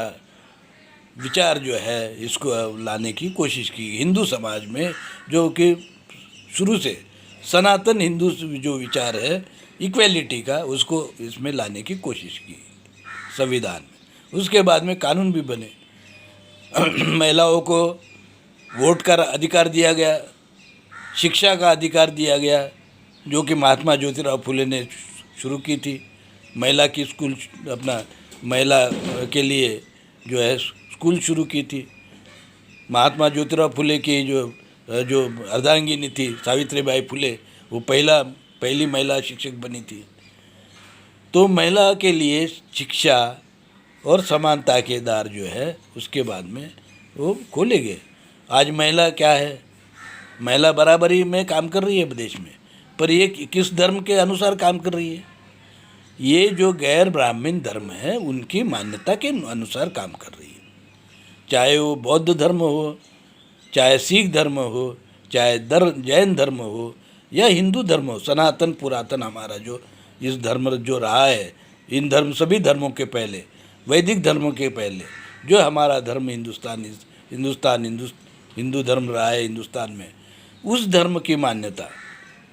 विचार जो है इसको लाने की कोशिश की। हिंदू समाज में जो कि शुरू से सनातन हिंदू जो विचार है इक्वलिटी का, उसको इसमें लाने की कोशिश की संविधान में। उसके बाद में कानून भी बने, महिलाओं को वोट का अधिकार दिया गया, शिक्षा का अधिकार दिया गया, जो कि महात्मा ज्योतिराव फुले ने शुरू की थी। महिला की स्कूल, अपना महिला के लिए जो है स्कूल शुरू की थी। महात्मा ज्योतिराव फुले की जो अर्धांगिनी थी सावित्रीबाई फुले, वो पहली महिला शिक्षक बनी थी। तो महिला के लिए शिक्षा और समानता के द्वार जो है उसके बाद में वो खोले गए। आज महिला क्या है? महिला बराबरी में काम कर रही है देश में, पर ये किस धर्म के अनुसार काम कर रही है? ये जो गैर ब्राह्मण धर्म है उनकी मान्यता के अनुसार काम कर रही है। चाहे वो बौद्ध धर्म हो, चाहे सिख धर्म हो, चाहे जैन धर्म हो या हिंदू धर्म हो, सनातन पुरातन हमारा जो इस धर्म जो रहा है, इन धर्म सभी धर्मों के पहले, वैदिक धर्मों के पहले जो हमारा धर्म हिंदू धर्म रहा है हिंदुस्तान में, उस धर्म की मान्यता,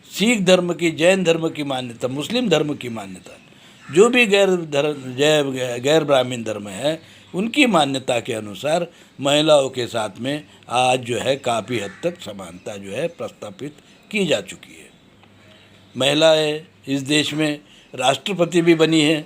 सिख धर्म की, जैन धर्म की मान्यता, मुस्लिम धर्म की मान्यता, जो भी गैर ब्राह्मण धर्म है उनकी मान्यता के अनुसार महिलाओं के साथ में आज जो है काफ़ी हद तक समानता जो है प्रस्थापित की जा चुकी है। महिलाएं इस देश में राष्ट्रपति भी बनी है,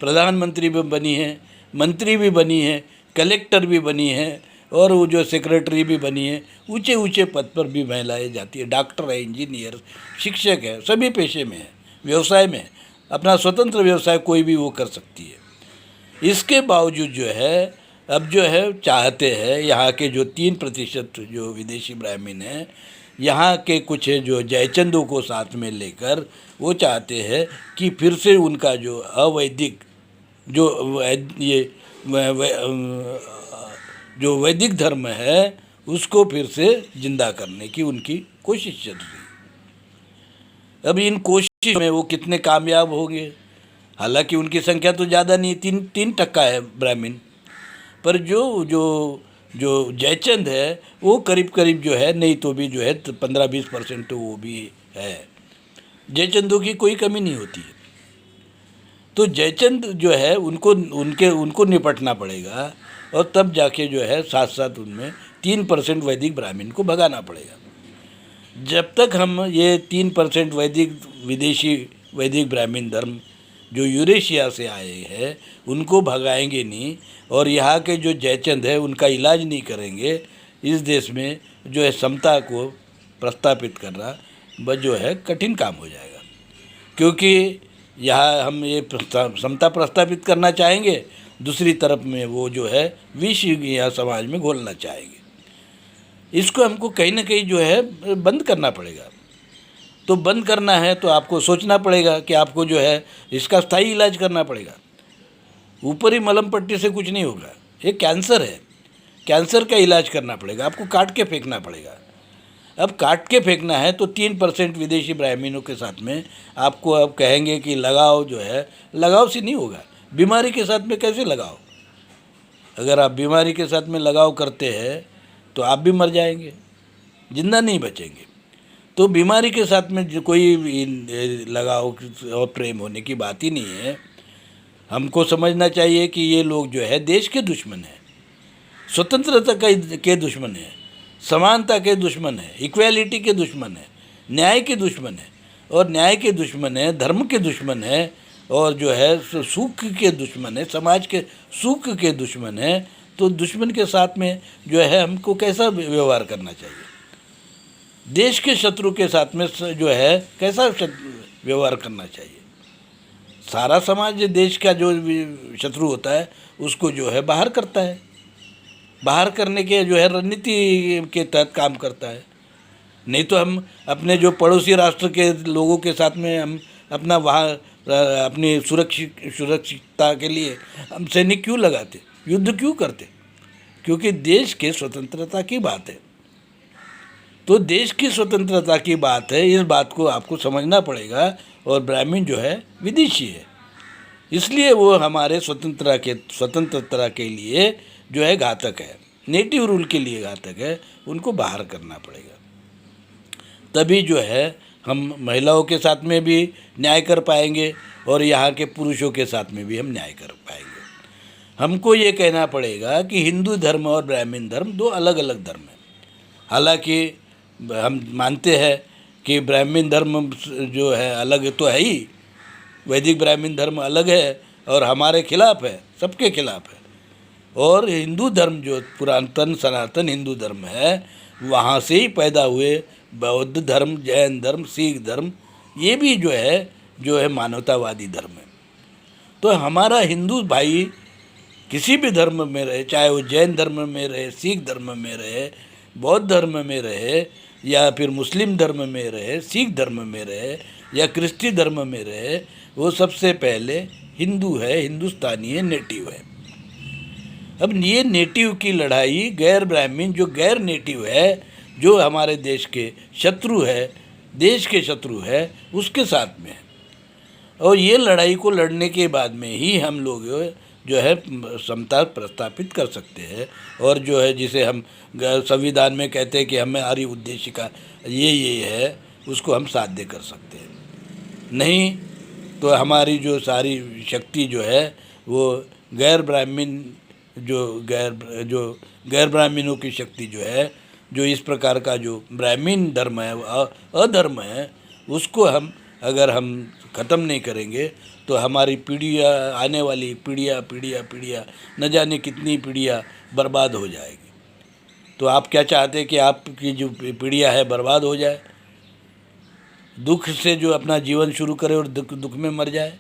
प्रधानमंत्री भी बनी है, मंत्री भी बनी है, कलेक्टर भी बनी है, और वो जो सेक्रेटरी भी बनी है। ऊंचे ऊंचे पद पर भी महिलाएं जाती है। डॉक्टर है, इंजीनियर, शिक्षक है, सभी पेशे में है, व्यवसाय में है, अपना स्वतंत्र व्यवसाय कोई भी वो कर सकती है। इसके बावजूद जो है अब जो है चाहते हैं यहाँ के जो 3% जो विदेशी ब्राह्मण हैं, यहाँ के कुछ जो जयचंदों को साथ में लेकर वो चाहते हैं कि फिर से उनका जो अवैदिक जो वैदिक धर्म है उसको फिर से जिंदा करने की उनकी कोशिश चल रही है। अब इन कोशिश में वो कितने कामयाब होंगे? हालांकि उनकी संख्या तो ज़्यादा नहीं, 3% है ब्राह्मण, पर जो जयचंद है वो करीब जो है, नहीं तो भी जो है 15-20% तो वो भी है। जयचंदों की कोई कमी नहीं होती है। तो जयचंद जो है उनको निपटना पड़ेगा, और तब जाके जो है साथ साथ उनमें 3% वैदिक ब्राह्मण को भगाना पड़ेगा। जब तक हम ये 3% वैदिक विदेशी वैदिक ब्राह्मण धर्म जो यूरेशिया से आए हैं उनको भगाएंगे नहीं और यहाँ के जो जयचंद है उनका इलाज नहीं करेंगे, इस देश में जो है समता को प्रस्तापित करना बस जो है कठिन काम हो जाएगा। क्योंकि यहाँ हम ये समता प्रस्तापित करना चाहेंगे, दूसरी तरफ में वो जो है विष यहाँ समाज में घोलना चाहेंगे। इसको हमको कहीं ना कहीं जो है बंद करना पड़ेगा। तो बंद करना है तो आपको सोचना पड़ेगा कि आपको जो है इसका स्थायी इलाज करना पड़ेगा। ऊपरी मलम पट्टी से कुछ नहीं होगा। ये कैंसर है, कैंसर का इलाज करना पड़ेगा, आपको काट के फेंकना पड़ेगा। अब काट के फेंकना है तो 3% विदेशी ब्राह्मणों के साथ में आपको अब कहेंगे कि लगाव जो है, लगाव से नहीं होगा। बीमारी के साथ में कैसे लगाव? अगर आप बीमारी के साथ में लगाव करते हैं तो आप भी मर जाएंगे, जिंदा नहीं बचेंगे। तो बीमारी के साथ में जो कोई लगाव और प्रेम होने की बात ही नहीं है। हमको समझना चाहिए कि ये लोग जो है देश के दुश्मन हैं, स्वतंत्रता के दुश्मन हैं, समानता के दुश्मन हैं, इक्वालिटी के दुश्मन हैं, न्याय के दुश्मन हैं, और न्याय के दुश्मन है, धर्म के दुश्मन है, और जो है सुख के दुश्मन है, समाज के सुख के दुश्मन है। तो दुश्मन के साथ में जो है हमको कैसा व्यवहार करना चाहिए? देश के शत्रु के साथ में जो है कैसा व्यवहार करना चाहिए? सारा समाज देश का जो शत्रु होता है उसको जो है बाहर करता है, बाहर करने के जो है रणनीति के तहत काम करता है। नहीं तो हम अपने जो पड़ोसी राष्ट्र के लोगों के साथ में हम अपना वहाँ अपनी सुरक्षितता के लिए हम सैनिक क्यों लगाते, युद्ध क्यों करते? क्योंकि देश के स्वतंत्रता की बात है। तो देश की स्वतंत्रता की बात है, इस बात को आपको समझना पड़ेगा। और ब्राह्मण जो है विदेशी है, इसलिए वो हमारे स्वतंत्रता के लिए जो है घातक है, नेटिव रूल के लिए घातक है। उनको बाहर करना पड़ेगा, तभी जो है हम महिलाओं के साथ में भी न्याय कर पाएंगे और यहाँ के पुरुषों के साथ में भी हम न्याय कर पाएंगे। हमको ये कहना पड़ेगा कि हिंदू धर्म और ब्राह्मण धर्म दो अलग अलग धर्म हैं। हालांकि हम मानते हैं कि ब्राह्मण धर्म जो है अलग तो है ही, वैदिक ब्राह्मण धर्म अलग है और हमारे खिलाफ है, सबके खिलाफ है। और हिंदू धर्म जो पुरातन सनातन हिंदू धर्म है, वहाँ से ही पैदा हुए बौद्ध धर्म, जैन धर्म, सिख धर्म, ये भी जो है मानवतावादी धर्म है। तो हमारा हिंदू भाई किसी भी धर्म में रहे, चाहे वो जैन धर्म में रहे, सिख धर्म में रहे, बौद्ध धर्म में रहे, या फिर मुस्लिम धर्म में रहे, सिख धर्म में रहे, या क्रिश्चियन धर्म में रहे, वो सबसे पहले हिंदू है, हिंदुस्तानी है, नेटिव है। अब ये नेटिव की लड़ाई गैर ब्राह्मण जो गैर नेटिव है, जो हमारे देश के शत्रु है, देश के शत्रु है, उसके साथ में है। और ये लड़ाई को लड़ने के बाद में ही हम लोग जो है समता प्रस्तापित कर सकते हैं। और जो है जिसे हम संविधान में कहते हैं कि हमारी उद्देश्य का ये है, उसको हम साध्य कर सकते हैं। नहीं तो हमारी जो सारी शक्ति जो है वो गैर ब्राह्मणों की शक्ति जो है, जो इस प्रकार का जो ब्राह्मण धर्म है, अधर्म है, उसको अगर हम ख़त्म नहीं करेंगे तो हमारी पीढ़ियाँ, आने वाली पीढ़ियाँ न जाने कितनी पीढ़ियाँ बर्बाद हो जाएगी। तो आप क्या चाहते हैं कि आपकी जो पीढ़ियाँ है बर्बाद हो जाए, दुख से जो अपना जीवन शुरू करे और दुख में मर जाए?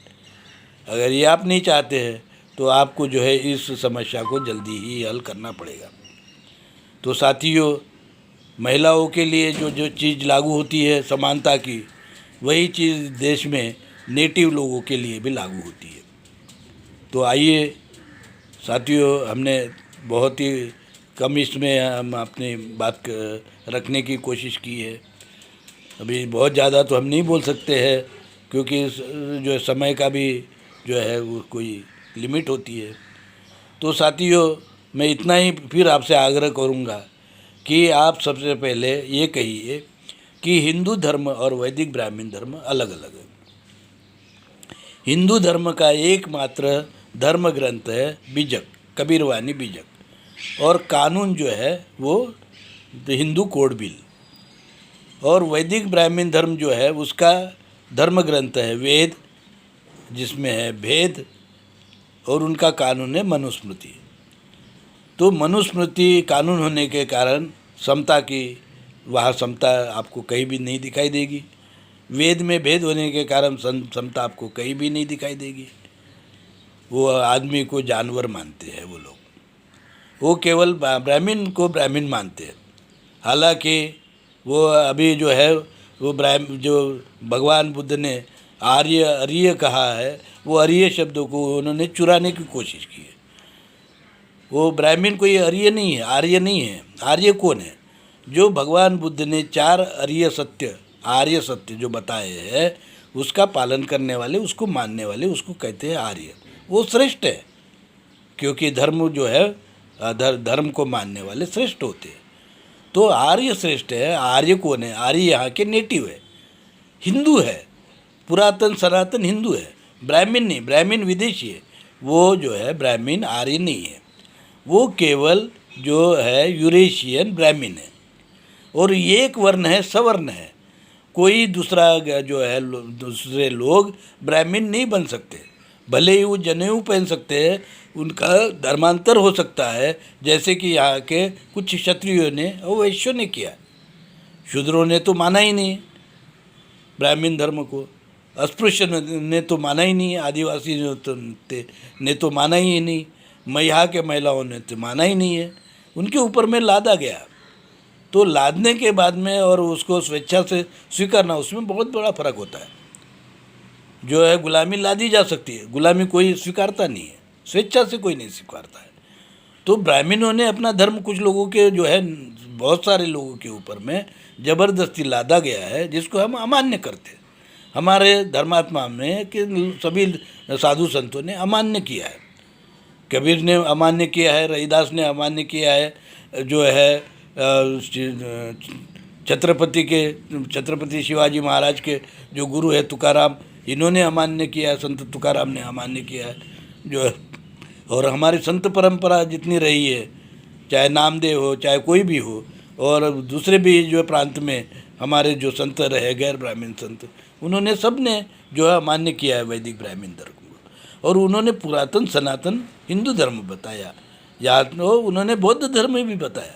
अगर ये आप नहीं चाहते हैं तो आपको जो है इस समस्या को जल्दी ही हल करना पड़ेगा। तो साथियों, महिलाओं के लिए जो चीज़ लागू होती है समानता की, वही चीज़ देश में नेटिव लोगों के लिए भी लागू होती है। तो आइए साथियों, हमने बहुत ही कम इसमें हम अपनी बात रखने की कोशिश की है। अभी बहुत ज़्यादा तो हम नहीं बोल सकते हैं, क्योंकि जो समय का भी जो है वो कोई लिमिट होती है। तो साथियों, मैं इतना ही फिर आपसे आग्रह करूँगा कि आप सबसे पहले ये कहिए कि हिंदू धर्म और वैदिक ब्राह्मण धर्म अलग अलग है। हिंदू धर्म का एकमात्र धर्म ग्रंथ है बीजक, कबीरवानी बीजक, और कानून जो है वो हिंदू कोड बिल। और वैदिक ब्राह्मण धर्म जो है उसका धर्म ग्रंथ है वेद, जिसमें है भेद, और उनका कानून है मनुस्मृति। तो मनुस्मृति कानून होने के कारण समता की, वहाँ समता आपको कहीं भी नहीं दिखाई देगी। वेद में भेद होने के कारण समता आपको कहीं भी नहीं दिखाई देगी। वो आदमी को जानवर मानते हैं वो लोग, वो केवल ब्राह्मण को ब्राह्मण मानते हैं। हालांकि वो अभी जो है वो जो भगवान बुद्ध ने आर्य आर्य कहा है, वो आर्य शब्दों को उन्होंने चुराने की कोशिश की है। वो ब्राह्मण कोई आर्य नहीं है, आर्य नहीं है। आर्य कौन है? जो भगवान बुद्ध ने 4 आर्य सत्य जो बताए हैं उसका पालन करने वाले, उसको मानने वाले, उसको कहते हैं आर्य। वो श्रेष्ठ है, क्योंकि धर्म जो है धर्म को मानने वाले श्रेष्ठ होते हैं। तो आर्य श्रेष्ठ है। आर्य कौन है? आर्य यहाँ के नेटिव है, हिंदू है, पुरातन सनातन हिंदू है, ब्राह्मण नहीं। ब्राह्मण विदेशी है, वो जो है ब्राह्मण आर्य नहीं है, वो केवल जो है यूरेशियन ब्राह्मण है। और एक वर्ण है, सवर्ण है। कोई दूसरा जो है दूसरे लोग ब्राह्मण नहीं बन सकते, भले ही वो जनेऊ पहन सकते हैं, उनका धर्मांतर हो सकता है, जैसे कि यहाँ के कुछ क्षत्रियों ने और वैश्यों ने किया। शूद्रों ने तो माना ही नहीं ब्राह्मण धर्म को, अस्पृश्य ने तो माना ही नहीं, आदिवासी ने तो माना ही नहीं, यहाँ के महिलाओं ने तो माना ही नहीं है। उनके ऊपर में लादा गया। तो लादने के बाद में और उसको स्वेच्छा से स्वीकारना, उसमें बहुत बड़ा फर्क होता है। जो है गुलामी लादी जा सकती है, गुलामी कोई स्वीकारता नहीं है, स्वेच्छा से कोई नहीं स्वीकारता है। तो ब्राह्मणों ने अपना धर्म कुछ लोगों के जो है, बहुत सारे लोगों के ऊपर में ज़बरदस्ती लादा गया है, जिसको हम अमान्य करते हैं। हमारे धर्मात्मा में कि सभी साधु संतों ने अमान्य किया है। कबीर ने अमान्य किया है, रविदास ने अमान्य किया है, जो है छत्रपति शिवाजी महाराज के जो गुरु है तुकाराम, इन्होंने अमान्य किया है, संत तुकाराम ने अमान्य किया है जो है। और हमारी संत परंपरा जितनी रही है, चाहे नामदेव हो, चाहे कोई भी हो, और दूसरे भी जो प्रांत में हमारे जो संत रहे गैर ब्राह्मण संत, उन्होंने सब ने जो है अमान्य किया है वैदिक ब्राह्मण धर्म को। और उन्होंने पुरातन सनातन हिंदू धर्म बताया, या तो उन्होंने बौद्ध धर्म भी बताया,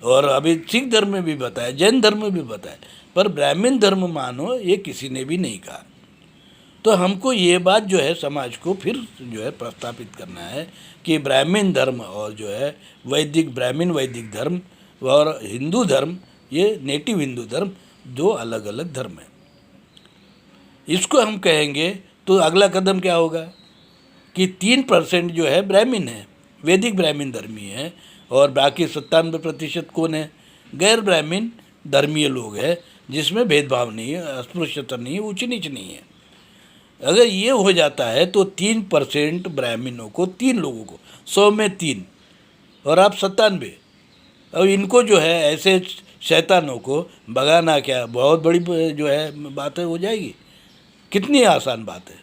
और अभी सिख धर्म में भी बताया, जैन धर्म में भी बताया, पर ब्राह्मण धर्म मानो ये किसी ने भी नहीं कहा। तो हमको ये बात जो है समाज को फिर जो है प्रस्थापित करना है कि ब्राह्मण धर्म और जो है वैदिक ब्राह्मण वैदिक धर्म और हिंदू धर्म, ये नेटिव हिंदू धर्म, दो अलग अलग धर्म है। इसको हम कहेंगे तो अगला कदम क्या होगा कि 3% जो है ब्राह्मण है, वैदिक ब्राह्मण धर्मी है, और बाकी 97% कौन है? गैर ब्राह्मण धर्मीय लोग हैं, जिसमें भेदभाव नहीं है, अस्पृश्यता नहीं है, ऊंच नीच नहीं है। अगर ये हो जाता है तो 3% ब्राह्मणों को, 3 लोगों को, 100 में 3, और आप 97। अब इनको जो है ऐसे शैतानों को भगाना क्या बहुत बड़ी जो है बात है, हो जाएगी। कितनी आसान बात है।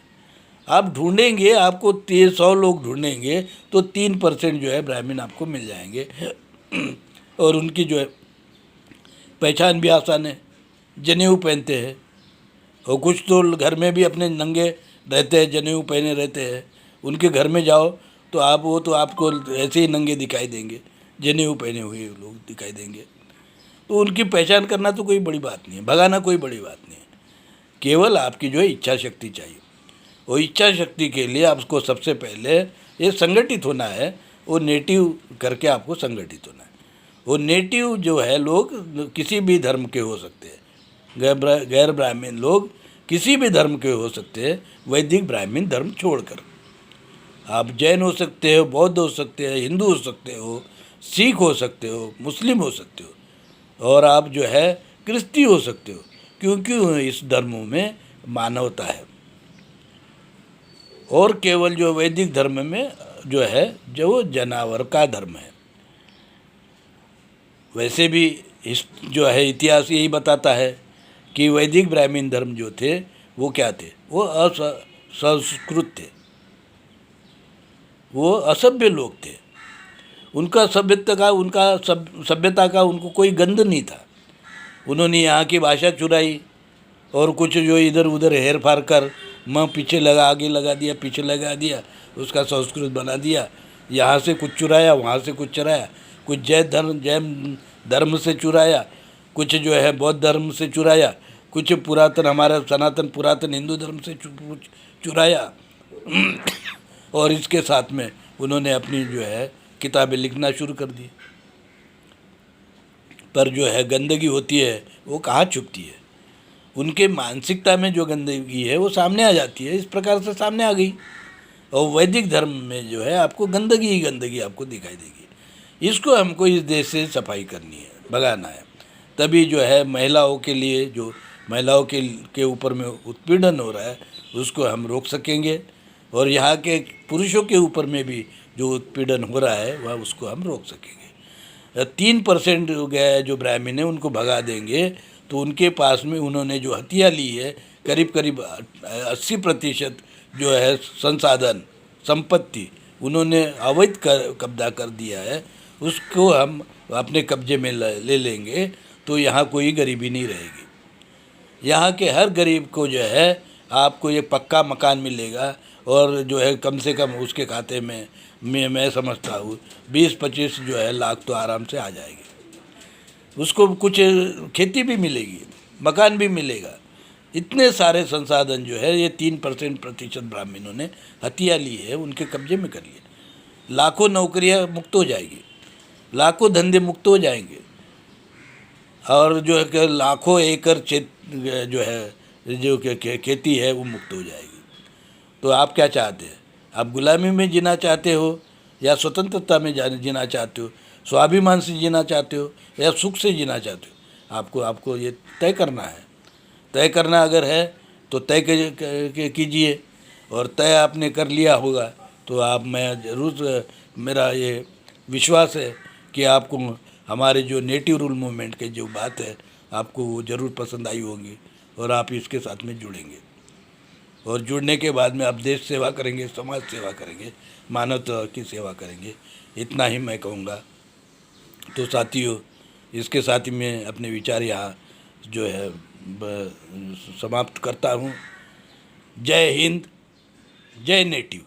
आप ढूंढेंगे, आपको 100 लोग ढूंढेंगे तो 3% जो है ब्राह्मण आपको मिल जाएंगे। और उनकी जो है पहचान भी आसान है, जनेऊ पहनते हैं, और कुछ तो घर में भी अपने नंगे रहते हैं, जनेऊ पहने रहते हैं। उनके घर में जाओ तो आप वो तो आपको ऐसे ही नंगे दिखाई देंगे, जनेऊ पहने हुए लोग दिखाई देंगे। तो उनकी पहचान करना तो कोई बड़ी बात नहीं है, भगाना कोई बड़ी बात नहीं है। केवल आपकी जो है इच्छा शक्ति चाहिए। और इच्छा शक्ति के लिए आपको सबसे पहले ये संगठित होना है, वो नेटिव करके आपको संगठित होना है। वो नेटिव जो है लोग किसी भी धर्म के हो सकते हैं, गैर ब्राह्मण लोग किसी भी धर्म के हो सकते हैं, वैदिक ब्राह्मण धर्म छोड़कर। आप जैन हो सकते हो, बौद्ध हो सकते हो, हिंदू हो सकते हो, सिख हो सकते हो, मुस्लिम हो सकते हो, और आप जो है क्रिस्ती हो सकते हो, क्योंकि इस धर्मों में मानवता है। और केवल जो वैदिक धर्म में जो है जो जानवर का धर्म है। वैसे भी इस जो है इतिहास यही बताता है कि वैदिक ब्राह्मण धर्म जो थे वो क्या थे? वो असंस्कृत थे, वो असभ्य लोग थे। उनका सभ्यता का उनको कोई गंध नहीं था। उन्होंने यहाँ की भाषा चुराई और कुछ जो इधर उधर हेर फार कर पीछे लगा, आगे लगा दिया, पीछे लगा दिया, उसका संस्कृत बना दिया। यहाँ से कुछ चुराया, वहाँ से कुछ चुराया, कुछ जैन धर्म से चुराया, कुछ जो है बौद्ध धर्म से चुराया, कुछ पुरातन हमारा सनातन पुरातन हिंदू धर्म से चुराया और इसके साथ में उन्होंने अपनी जो है किताबें लिखना शुरू कर दी। पर जो है गंदगी होती है वो कहाँ छुपती है? उनके मानसिकता में जो गंदगी है वो सामने आ जाती है, इस प्रकार से सामने आ गई। और वैदिक धर्म में जो है आपको गंदगी ही गंदगी आपको दिखाई देगी। इसको हमको इस देश से सफाई करनी है, भगाना है। तभी जो है महिलाओं के लिए जो महिलाओं के ऊपर में उत्पीड़न हो रहा है उसको हम रोक सकेंगे, और यहाँ के पुरुषों के ऊपर में भी जो उत्पीड़न हो रहा है वह उसको हम रोक सकेंगे। 3% गए जो ब्राह्मण है उनको भगा देंगे तो उनके पास में उन्होंने जो हथिया ली है करीब करीब 80% जो है संसाधन संपत्ति उन्होंने अवैध कब्जा कर दिया है, उसको हम अपने कब्जे में ले लेंगे तो यहाँ कोई गरीबी नहीं रहेगी। यहाँ के हर गरीब को जो है आपको ये पक्का मकान मिलेगा, और जो है कम से कम उसके खाते में मैं समझता हूँ 20-25 जो है लाख तो आराम से आ जाएगी। उसको कुछ खेती भी मिलेगी, मकान भी मिलेगा। इतने सारे संसाधन जो है ये 3% ब्राह्मणों ने हथिया ली है, उनके कब्जे में कर लिए। लाखों नौकरियां मुक्त हो जाएगी, लाखों धंधे मुक्त हो जाएंगे, और जो है कि लाखों एकड़ जो है जो खेती है वो मुक्त हो जाएगी। तो आप क्या चाहते हैं? आप गुलामी में जीना चाहते हो या स्वतंत्रता में जीना चाहते हो? स्वाभिमान से जीना चाहते हो या सुख से जीना चाहते हो? आपको ये तय करना है। तय करना अगर है तो तय कीजिए, और तय आपने कर लिया होगा तो मैं ज़रूर, मेरा ये विश्वास है कि आपको हमारे जो नेटिव रूल मूवमेंट के जो बात है आपको वो ज़रूर पसंद आई होगी, और आप इसके साथ में जुड़ेंगे। और जुड़ने के बाद में आप देश सेवा करेंगे, समाज सेवा करेंगे, मानवता की सेवा करेंगे। इतना ही मैं कहूँगा। तो साथियों, इसके साथ ही मैं अपने विचार यहाँ जो है समाप्त करता हूँ। जय हिंद, जय नेटिव।